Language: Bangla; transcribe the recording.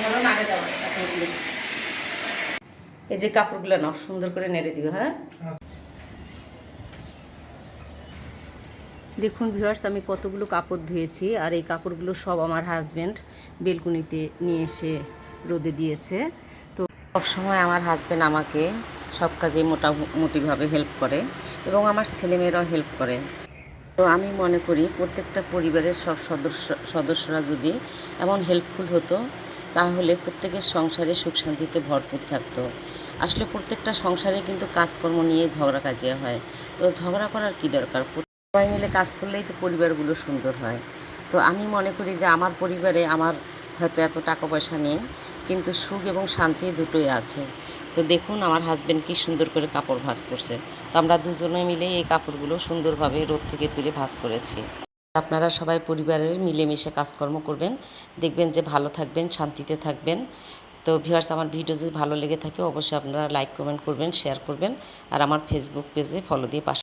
ধরো নাড়ে দাও কাপড়গুলো। এই যে কাপড়গুলো নাও, সুন্দর করে নেড়ে দিও। হ্যাঁ, দেখুন ভিউয়ার্স, আমি কতগুলো কাপড় ধুয়েছি, আর এই কাপড়গুলো সব আমার হাজব্যান্ড বেলকুনিতে নিয়ে এসে রোদে দিয়েছে। তো সবসময় আমার হাজব্যান্ড আমাকে সব কাজে মোটামুটিভাবে হেল্প করে এবং আমার ছেলেমেয়েরাও হেল্প করে। তো আমি মনে করি প্রত্যেকটা পরিবারের সব সদস্যরা যদি এমন হেল্পফুল হতো, তাহলে প্রত্যেকের সংসারে সুখ শান্তিতে ভরপুর থাকতো। আসলে প্রত্যেকটা সংসারে কিন্তু কাজকর্ম নিয়ে ঝগড়া কাজিয়া হয়। তো ঝগড়া করার কী দরকার? সবাই মিলে কাজ করলেই তো পরিবারগুলো সুন্দর হয়। তো আমি মনে করি যে আমার পরিবারে আমার হয়তো এত টাকা পয়সা নেই, কিন্তু সুখ এবং শান্তি দুটোই আছে। তো দেখুন আমার হাজব্যান্ড কী সুন্দর করে কাপড় ভাঁজ করছে। তো আমরা দুজনে মিলে এই কাপড়গুলো সুন্দরভাবে রোদ থেকে তুলে ভাঁজ করেছি। আপনারা সবাই পরিবারের মিলেমিশে কাজকর্ম করবেন, দেখবেন যে ভালো থাকবেন, শান্তিতে থাকবেন। তো ভিউয়ার্স, আমার ভিডিও যদি ভালো লেগে থাকে অবশ্যই আপনারা লাইক কমেন্ট করবেন, শেয়ার করবেন, আর আমার ফেসবুক পেজে ফলো দিয়ে পাশে